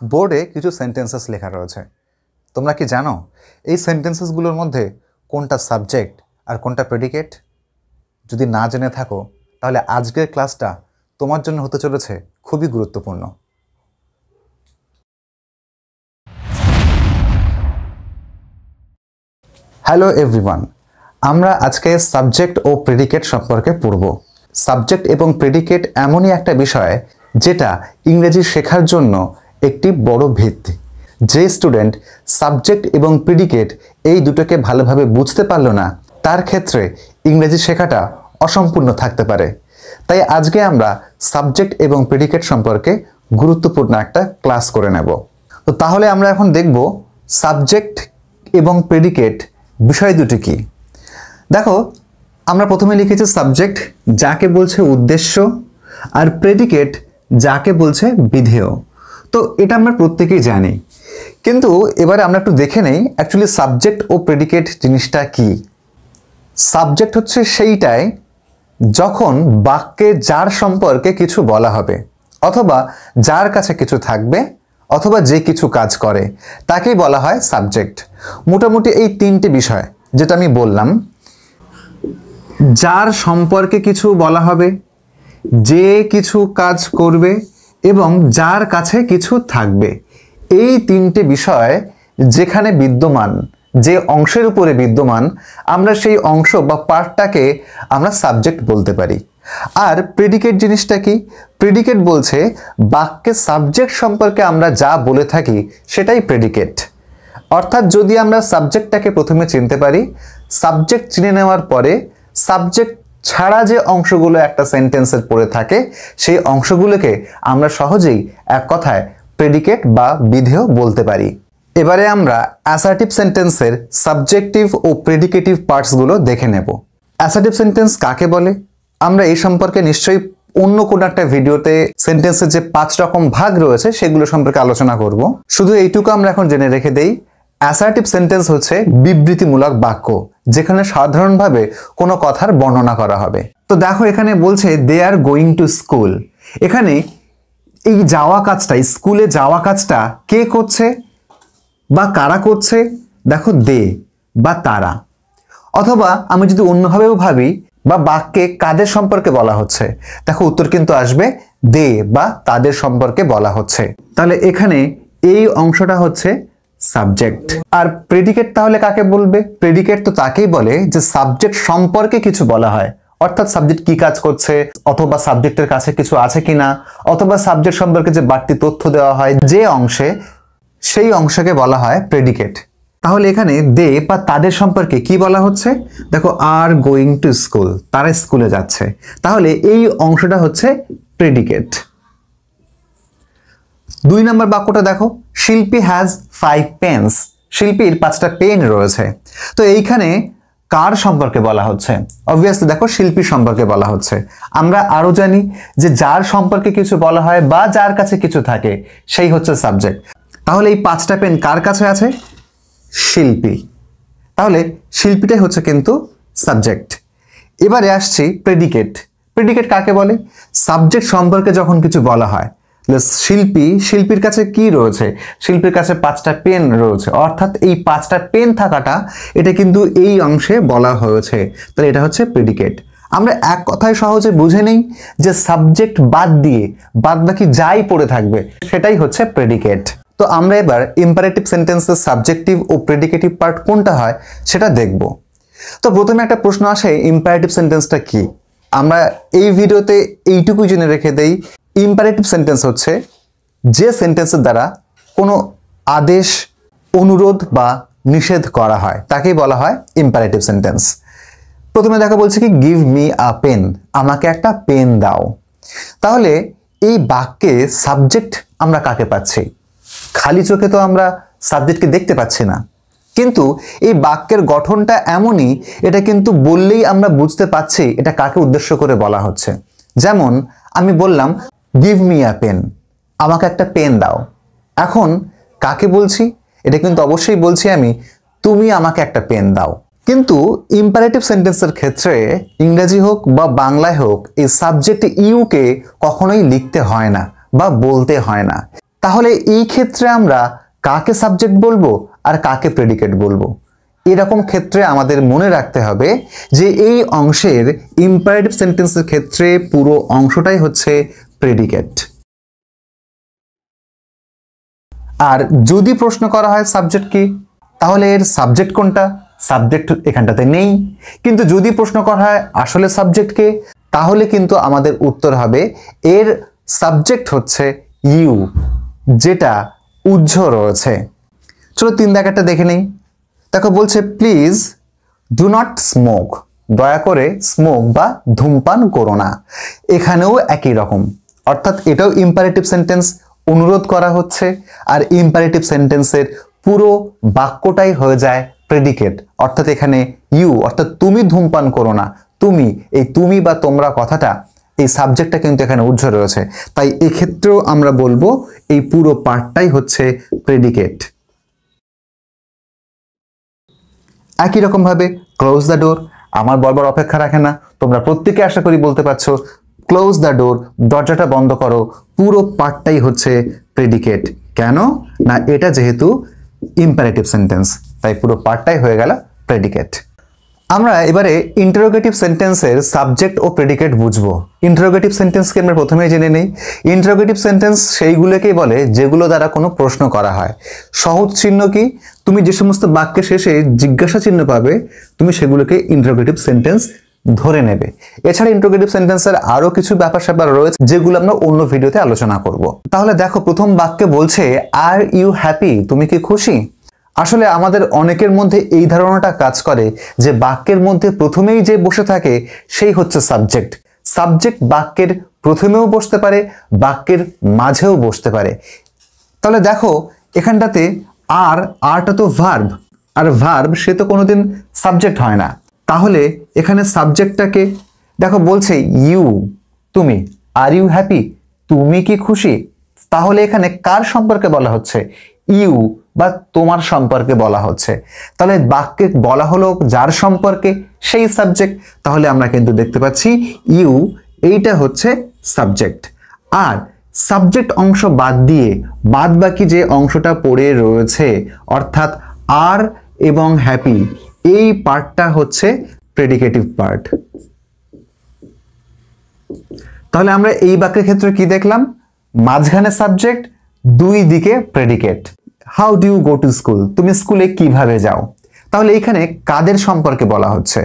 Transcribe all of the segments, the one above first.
বোর্ডে কিছু সেন্টেন্সেস লেখা রয়েছে। তোমরা কি জানো এই সেন্টেন্সেসগুলোর মধ্যে কোনটা সাবজেক্ট আর কোনটা প্রেডিকেট? যদি না জেনে থাকো তাহলে আজকের ক্লাসটা তোমার জন্য হতে চলেছে খুবই গুরুত্বপূর্ণ। হ্যালো এভরিওয়ান, আমরা আজকে সাবজেক্ট ও প্রেডিকেট সম্পর্কে পড়ব। সাবজেক্ট এবং প্রেডিকেট এমনই একটা বিষয় যেটা ইংরেজি শেখার জন্য একটি বড় ভিত্তি। যে স্টুডেন্ট সাবজেক্ট এবং প্রেডিকেট এই দুটোকে ভালোভাবে বুঝতে পারলো না, তার ক্ষেত্রে ইংরেজি শেখাটা অসম্পূর্ণ থাকতে পারে। তাই আজকে আমরা সাবজেক্ট এবং প্রেডিকেট সম্পর্কে গুরুত্বপূর্ণ একটা ক্লাস করে নেব। তো তাহলে আমরা এখন দেখব সাবজেক্ট এবং প্রেডিকেট বিষয় দুটি কি। দেখো, আমরা প্রথমে লিখেছি সাবজেক্ট, যাকে বলছে উদ্দেশ্য, আর প্রেডিকেট যাকে বলছে বিধেয়। তো এটা আমরা প্রত্যেকেই জানি, কিন্তু এবারে আমরা একটু দেখে নেই অ্যাকচুয়ালি সাবজেক্ট ও প্রেডিকেট জিনিসটা কি। সাবজেক্ট হচ্ছে সেইটাই যখন বাক্যে যার সম্পর্কে কিছু বলা হবে, অথবা যার কাছে কিছু থাকবে, অথবা যে কিছু কাজ করে, তাকেই বলা হয় সাবজেক্ট। মোটামুটি এই তিনটে বিষয় যেটা আমি বললাম, যার সম্পর্কে কিছু বলা হবে, যে কিছু কাজ করবে, এবং যার কাছে কিছু থাকবে, এই তিনটে বিষয় যেখানে বিদ্যমান, যে অংশের উপরে বিদ্যমান, আমরা সেই অংশ বা পার্টটাকে আমরা সাবজেক্ট বলতে পারি। আর প্রেডিকেট জিনিসটা কি? প্রেডিকেট বলছে বাক্যে সাবজেক্ট সম্পর্কে আমরা যা বলে থাকি সেটাই প্রেডিকেট। অর্থাৎ যদি আমরা সাবজেক্টটাকে প্রথমে চিনতে পারি, সাবজেক্ট চিনে নেওয়ার পরে সাবজেক্ট ছাড়া যে অংশগুলো একটা সেন্টেন্সের পড়ে থাকে, সেই অংশগুলোকে আমরা সহজেই এক কথায় প্রেডিকেট বা বিধেয় বলতে পারি। এবারে আমরা অ্যাসার্টিভ সেন্টেন্সের সাবজেক্টিভ ও প্রেডিকেটিভ পার্টসগুলো দেখে নেব। অ্যাসার্টিভ সেন্টেন্স কাকে বলে আমরা এই সম্পর্কে নিশ্চয়ই অন্য কোনো একটা ভিডিওতে সেন্টেন্সের যে 5 রকম ভাগ রয়েছে সেগুলো সম্পর্কে আলোচনা করব। শুধু এইটুকু আমরা এখন জেনে রেখে দেই, অ্যাসার্টিভ সেন্টেন্স হচ্ছে বিবৃতিমূলক বাক্য, যেখানে সাধারণভাবে কোনো কথার বর্ণনা করা হবে। তো দেখো, এখানে বলছে দে আর গোয়িং টু স্কুল। এখানে এই যাওয়া কাজটা, স্কুলে যাওয়া কাজটা কে করছে বা কারা করছে? দেখো, দে বা তারা। অথবা আমি যদি অন্যভাবেও ভাবি বা বাক্যে কাদের সম্পর্কে বলা হচ্ছে, দেখো উত্তর কিন্তু আসবে দে বা তাদের সম্পর্কে বলা হচ্ছে। তাহলে এখানে এই অংশটা হচ্ছে সাবজেক্ট। আর প্রেডিকেট তাহলে কাকে বলবে? প্রেডিকেট তো তাকেই বলে যে সাবজেক্ট সম্পর্কে কিছু বলা হয়, অর্থাৎ সাবজেক্ট কি কাজ করছে, অথবা সাবজেক্টের কাছে কিছু আছে কিনা, অথবা সাবজেক্ট সম্পর্কে যে বাড়তি তথ্য দেওয়া হয় যে অংশে, সেই অংশকে বলা হয় প্রেডিকেট। তাহলে এখানে দে বা তাদের সম্পর্কে কি বলা হচ্ছে? দেখো, আর গোয়িং টু স্কুল, তারা স্কুলে যাচ্ছে। তাহলে এই অংশটা হচ্ছে প্রেডিকেট। 2 নম্বর বাক্যটা দেখো, শিল্পী হ্যাজ 5 পেন্স। শিল্পীর 5টা পেন রয়েছে। তো এইখানে কার সম্পর্কে বলা হচ্ছে? অবভিয়াসলি দেখো, শিল্পীর সম্পর্কে বলা হচ্ছে। আমরা আরো জানি যে যার সম্পর্কে কিছু বলা হয় বা যার কাছে কিছু থাকে, সেই হচ্ছে সাবজেক্ট। তাহলে এই 5টা পেন কার কাছে আছে? শিল্পী। তাহলে শিল্পীটাই হচ্ছে কিন্তু সাবজেক্ট। এবারে আসছি প্রেডিকেট। প্রেডিকেট কাকে বলে? সাবজেক্ট সম্পর্কে যখন কিছু বলা হয়, শিল্পীর কাছে কি রয়েছে? শিল্পীর কাছে 5টা পেন রয়েছে, অর্থাৎ এই 5টা পেন থাকাটা এটা কিন্তু এই অংশে বলা হয়েছে। তাহলে এটা হচ্ছে প্রেডিকেট। আমরা এক কথায় সহজে বুঝে নেই যে সাবজেক্ট বাদ দিয়ে বাদ বাকি যাই পড়ে থাকবে সেটাই হচ্ছে প্রেডিকেট। তো আমরা এবার ইম্পারেটিভ সেন্টেন্সের সাবজেক্টিভ ও প্রেডিকেটিভ পার্ট কোনটা হয় সেটা দেখব। তো প্রথমে একটা প্রশ্ন আসে, ইম্পারেটিভ সেন্টেন্সটা কি? আমরা এই ভিডিওতে এইটুকুই জেনে রেখে দেই, ইম্পারেটিভ সেন্টেন্স হচ্ছে যে সেন্টেন্সের দ্বারা কোনো আদেশ, অনুরোধ বা নিষেধ করা হয়, তাকেই বলা হয় ইম্পারেটিভ সেন্টেন্স। প্রথমে দেখা বলছে কি, গিভ মি আ পেন, আমাকে একটা পেন দাও। তাহলে এই বাক্যে সাবজেক্ট আমরা কাকে পাচ্ছি? খালি চোখে তো আমরা সাবজেক্টকে দেখতে পাচ্ছি না, কিন্তু এই বাক্যের গঠনটা এমনই, এটা কিন্তু বললেই আমরা বুঝতে পারছি এটা কাকে উদ্দেশ্য করে বলা হচ্ছে। যেমন আমি বললাম গিভ মি আ পেন, আমাকে একটা পেন দাও। এখন কাকে বলছি? এটা কিন্তু অবশ্যই বলছি আমি, তুমি আমাকে একটা পেন দাও। কিন্তু ইম্পারেটিভ সেন্টেন্সের ক্ষেত্রে ইংরেজি হোক বা বাংলায় হোক, এই সাবজেক্ট ইউকে কখনোই লিখতে হয় না বা বলতে হয় না। তাহলে এই ক্ষেত্রে আমরা কাকে সাবজেক্ট বলবো আর কাকে প্রেডিকেট বলবো? এরকম ক্ষেত্রে আমাদের মনে রাখতে হবে যে এই অংশের ইম্পারেটিভ সেন্টেন্সের ক্ষেত্রে পুরো অংশটাই হচ্ছে প্রেডিকেট। আর যদি প্রশ্ন করা হয় সাবজেক্ট কি, তাহলে এর সাবজেক্ট কোনটা? সাবজেক্ট এখানটাতে নেই। কিন্তু যদি প্রশ্ন করা হয় আসলে সাবজেক্ট কে, তাহলে কিন্তু আমাদের উত্তর হবে এর সাবজেক্ট হচ্ছে ইউ, যেটা উজ্জ রয়েছে। চলো 3 দাগেরটা দেখে নেই। দেখো বলছে প্লিজ ডু নট স্মোক, দয়া করে স্মোক বা ধূমপান করো না। এখানেও একই রকম, অর্থাৎ এটাও ইম্পারেটিভ সেন্টেন্স, অনুরোধ করা হচ্ছে। আর ইম্পারেটিভ সেন্টেন্সের পুরো বাক্যটাই হয়ে যায় প্রেডিকেট, অর্থাৎ এখানে ইউ, অর্থাৎ তুমি ধূমপান করো না। তুমি, এই তুমি বা তোমরা কথাটা, এই সাবজেক্টটা কিন্তু এখানে উজ্জ রয়েছে। তাই এক্ষেত্রেও আমরা বলবো এই পুরো পার্টটাই হচ্ছে প্রেডিকেট। একই রকম ভাবে ক্লোজ দ্য ডোর, আমার বলবার অপেক্ষা রাখে না। তোমরা প্রত্যেকে আশা করি বলতে পারছো ক্লোজ দ্য ডোর, দরজাটা বন্ধ করো। পুরো পার্টটাই হচ্ছে প্রেডিকেট। কেন না, এটা যেহেতু ইম্পারেটিভ সেন্টেন্স, তাই পুরো পার্টটাই হয়ে গেল প্রেডিকেট। আমরা এবারে ইন্টারোগেটিভ সেন্টেন্সের সাবজেক্ট ও প্রেডিকেট বুঝবো। ইন্টারোগেটিভ সেন্টেন্সকে আমরা প্রথমেই জেনে নেই। ইন্টারোগেটিভ সেন্টেন্স সেইগুলোকেই বলে যেগুলো দ্বারা কোনো প্রশ্ন করা হয়। সহজ চিহ্ন কি? তুমি যে সমস্ত বাক্যের শেষে জিজ্ঞাসা চিহ্ন পাবে, তুমি সেগুলোকে ইন্টারোগেটিভ সেন্টেন্স ধরে নেবে। এছাড়া ইন্টারোগেটিভ সেন্টেন্সের আরো কিছু ব্যাপার স্যাপার রয়েছে যেগুলো আমরা অন্য ভিডিওতে আলোচনা করব। তাহলে দেখো, প্রথম বাক্যে বলছে আর ইউ হ্যাপি, তুমি কি খুশি? আসলে আমাদের অনেকের মধ্যে এই ধারণাটা কাজ করে যে বাক্যের মধ্যে প্রথমেই যে বসে থাকে সেই হচ্ছে সাবজেক্ট। সাবজেক্ট বাক্যের প্রথমেও বসতে পারে, বাক্যের মাঝেও বসতে পারে। তাহলে দেখো এখানটাতে আরটা তো ভার্ব, আর ভার্ব সে তো কোনোদিন সাবজেক্ট হয় না। তাহলে এখানে সাবজেক্টটাকে দেখো বলছে ইউ, তুমি, আর ইউ হ্যাপি, তুমি কি খুশি? তাহলে এখানে কার সম্পর্কে বলা হচ্ছে? ইউ বা তোমার সম্পর্কে বলা হচ্ছে। তাহলে বাক্যে বলা হলো যার সম্পর্কে, সেই সাবজেক্ট। তাহলে আমরা কিন্তু দেখতে পাচ্ছি ইউ, এইটা হচ্ছে সাবজেক্ট। আর সাবজেক্ট অংশ বাদ দিয়ে বাদ বাকি যে অংশটা পড়ে রয়েছে, অর্থাৎ আর এবং হ্যাপি, এই পার্টটা হচ্ছে প্রেডিকেটিভ পার্ট। তাহলে আমরা এই বাক্যের ক্ষেত্রে কি দেখলাম? মাঝখানে সাবজেক্ট, দুই দিকে predicate. How do you go to school, তুমি স্কুলে কিভাবে যাও? তাহলে এইখানে কাদের সম্পর্কে বলা হচ্ছে?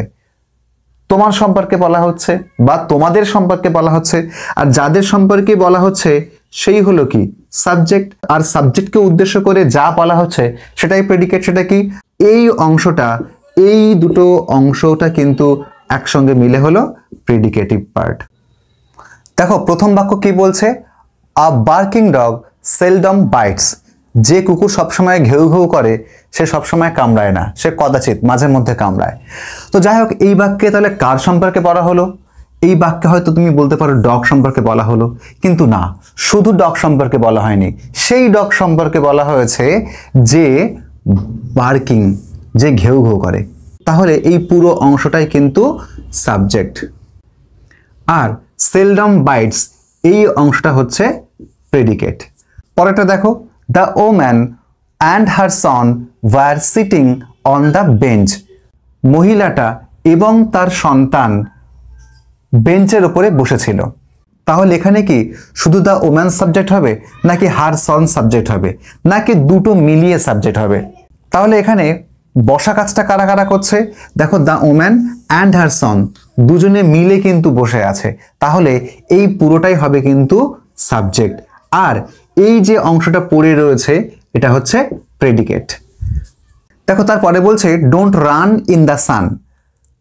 তোমার সম্পর্কে বলা হচ্ছে বা তোমাদের সম্পর্কে বলা হচ্ছে। আর যাদের সম্পর্কে বলা হচ্ছে সেই হলো কি? সাবজেক্ট। আর সাবজেক্টকে উদ্দেশ্য করে যা বলা হচ্ছে সেটাই প্রেডিকেট। সেটা কি? এই অংশটা, এই দুটো অংশটা কিন্তু একসঙ্গে মিলে হলো প্রেডিকেটিভ পার্ট। দেখো প্রথম বাক্য কি বলছে? আ বার্কিং ডগ সেলডম বাইটস, যে কুকুর সবসময় ঘেউ ঘেউ করে সে সবসময় কামড়ায় না, সে কদাচিৎ মাঝে মধ্যে কামড়ায়। তো যাই হোক, এই বাক্যে তাহলে কার সম্পর্কে বলা হলো? এই বাক্যে হয়তো তুমি বলতে পারো ডগ সম্পর্কে বলা হলো, কিন্তু না, শুধু ডগ সম্পর্কে বলা হয়নি। সেই ডগ সম্পর্কে বলা হয়েছে যে বার্কিং, যে ঘেউ ঘেউ করে। তাহলে এই পুরো অংশটাই কিন্তু সাবজেক্ট। আর সেলডম বাইটস, এই অংশটা হচ্ছে প্রেডিকেট। পরেরটা দেখো, the woman and her son were sitting on the bench, মহিলাটা এবং তার সন্তান বেঞ্চের উপরে বসেছিল। তাহলে এখানে কি শুধু দ্য ওম্যান সাবজেক্ট হবে, নাকি হার সন সাবজেক্ট হবে, নাকি দুটো মিলিয়ে সাবজেক্ট হবে? তাহলে এখানে বসা কাজটা কারা কারা করছে? দেখো, দ্য ওম্যান অ্যান্ড হার সন, দুজনে মিলে কিন্তু বসে আছে। তাহলে এই পুরোটাই হবে কিন্তু সাবজেক্ট। আর এই যে অংশটা পড়ে রয়েছে এটা হচ্ছে প্রেডিকেট। দেখো তারপরে বলছে don't run in the sun,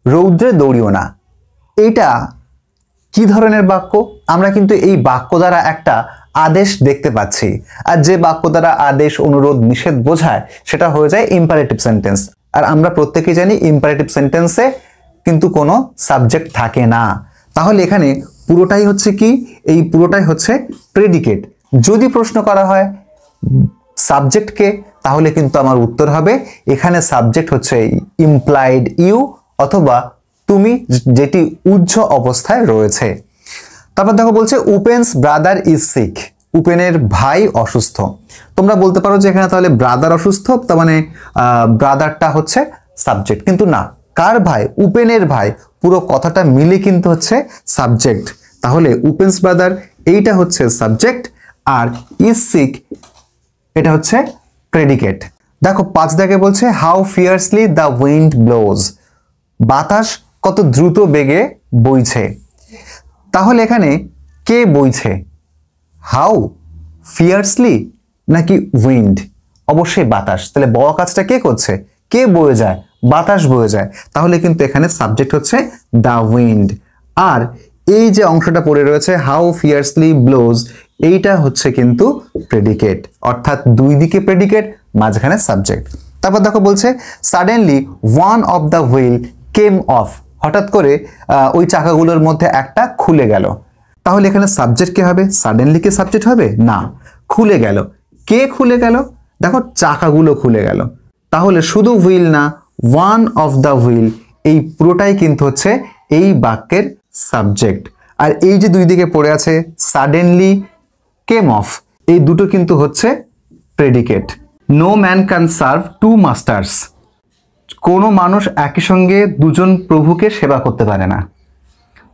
রৌদ্রে দৌড়িও না। এইটা কি ধরনের বাক্য? আমরা কিন্তু এই বাক্য দ্বারা একটা আদেশ দেখতে পাচ্ছি। আর যে বাক্য দ্বারা আদেশ, অনুরোধ, নিষেধ বোঝায় সেটা হয়ে যায় ইম্পারেটিভ সেন্টেন্স। আর আমরা প্রত্যেকেই জানি ইম্পারেটিভ সেন্টেন্সে কিন্তু কোনো সাবজেক্ট থাকে না। তাহলে এখানে পুরোটাই হচ্ছে কি? এই পুরোটাই হচ্ছে প্রেডিকেট। যদি প্রশ্ন করা হয় সাবজেক্টকে, তাহলে কিন্তু আমার উত্তর হবে এখানে সাবজেক্ট হচ্ছে ইমপ্লাইড ইউ অথবা তুমি, যেটি উজ্জ অবস্থায় রয়েছে। তারপর দেখো বলছে উপেন্স ব্রাদার ইজ সিক, উপেনের ভাই অসুস্থ। তোমরা বলতে পারো যে এখানে তাহলে ব্রাদার অসুস্থ, তার মানে ব্রাদারটা হচ্ছে সাবজেক্ট, কিন্তু না, কার ভাই? উপেনের ভাই। পুরো কথাটা মিলে কিন্তু হচ্ছে সাবজেক্ট। তাহলে উপেন্স ব্রাদার এইটা হচ্ছে সাবজেক্ট, আর ইজ সিক এটা হচ্ছে প্রেডিকেট। দেখো 5 দাগে বলছে how fiercely the wind blows, বাতাস কত দ্রুত বেগে বইছে। তাহলে এখানে কে বইছে? হাউ, ফিয়ার্সলি নাকি উইন্ড? অবশ্যই বাতাস। তাহলে বড় কাজটা কে করছে? কে বয়ে যায়? বাতাস বয়ে যায়। তাহলে কিন্তু এখানে সাবজেক্ট হচ্ছে দ্য উইন্ড। আর এই যে অংশটা পড়ে রয়েছে হাউ ফিয়ার্সলি ব্লোজ, এইটা হচ্ছে কিন্তু প্রেডিকেট, অর্থাৎ দুই দিকে প্রেডিকেট, মাঝখানে সাবজেক্ট। তারপর দেখো বলছে suddenly one of the wheel came of, হঠাৎ করে ওই চাকাগুলোর মধ্যে একটা খুলে গেল। তাহলে এখানে সাবজেক্ট কে হবে? সাডেনলি কে সাবজেক্ট হবে না, খুলে গেল। কে খুলে গেল? দেখো চাকাগুলো খুলে গেল। তাহলে শুধু হুইল না, ওয়ান অফ দ্য হুইল, এই পুরোটাই কিন্তু হচ্ছে এই বাক্যের সাবজেক্ট। আর এই যে দুই দিকে পড়ে আছে সাডেনলি, কেম অফ, এই দুটো কিন্তু হচ্ছে predicate. No man can serve two masters, কোনো মানুষ একই সঙ্গে দুজন প্রভুকে সেবা করতে পারে না।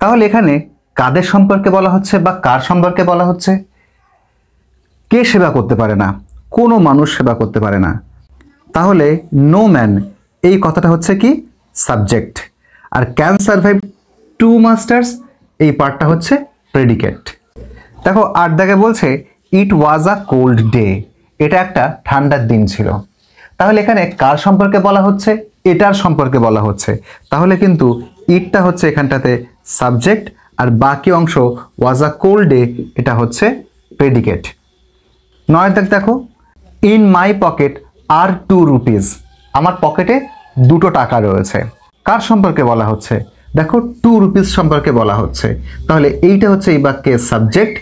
তাহলে এখানে কাদের সম্পর্কে বলা হচ্ছে বা কার সম্পর্কে বলা হচ্ছে? কে সেবা করতে পারে না? কোনো মানুষ সেবা করতে পারে না। তাহলে নো ম্যান, এই কথাটা হচ্ছে কি? সাবজেক্ট। আর ক্যান সার্ভাইভ টু মাস্টার্স, এই পার্টটা হচ্ছে প্রেডিকেট। দেখো 8 দাগে বলছে ইট ওয়াজ আ কোল্ড ডে, এটা একটা ঠান্ডার দিন ছিল। তাহলে এখানে কার সম্পর্কে বলা হচ্ছে? এটার সম্পর্কে বলা হচ্ছে। তাহলে কিন্তু ইটটা হচ্ছে এখানটাতে সাবজেক্ট, আর বাকি অংশ ওয়াজ আ কোল্ড ডে এটা হচ্ছে প্রেডিকেট। 9 দাগ দেখো in my pocket are 2 rupees, আমার পকেটে 2 টাকা রয়েছে। কার সম্পর্কে বলা হচ্ছে? দেখো 2 রুপিস সম্পর্কে বলা হচ্ছে। তাহলে এইটা হচ্ছে এই বাক্যের সাবজেক্ট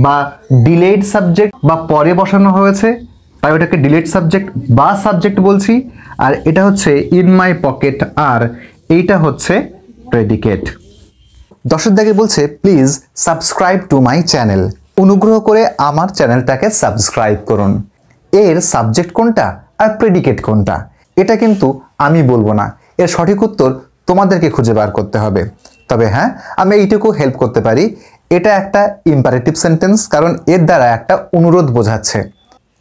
বা ডিলেড সাবজেক্ট, বা পরে বসানো হয়েছে তাই ওটাকে ডিলেড সাবজেক্ট বা সাবজেক্ট বলছি। আর এটা হচ্ছে ইন মাই পকেট, আর এইটা হচ্ছে প্রেডিকেট। 10 দাগে বলছে please subscribe to my channel, অনুগ্রহ করে আমার চ্যানেলটাকে সাবস্ক্রাইব করুন। এর সাবজেক্ট কোনটা আর প্রেডিকেট কোনটা এটা কিন্তু আমি বলবো না, এর সঠিক উত্তর তোমাদেরকে খুঁজে বার করতে হবে। তবে হ্যাঁ, আমি এইটুকু হেল্প করতে পারি, এটা একটা ইম্পারেটিভ সেন্টেন্স, কারণ এর দ্বারা একটা অনুরোধ বোঝাচ্ছে।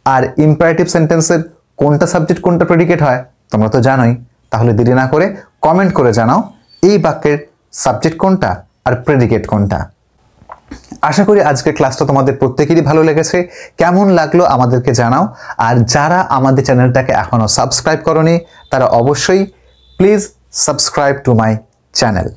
আর ইম্পারেটিভ সেন্টেন্সের কোনটা সাবজেক্ট কোনটা প্রেডিকেট হয় তোমরা তো জানোই। তাহলে দেরি না করে কমেন্ট করে জানাও এই বাক্যের সাবজেক্ট কোনটা আর প্রেডিকেট কোনটা। আশা করি আজকের ক্লাসটা তোমাদের প্রত্যেকেরই ভালো লেগেছে। কেমন লাগলো আমাদেরকে জানাও। আর যারা আমাদের চ্যানেলটাকে এখনো সাবস্ক্রাইব করোনি তারা অবশ্যই please subscribe to my channel.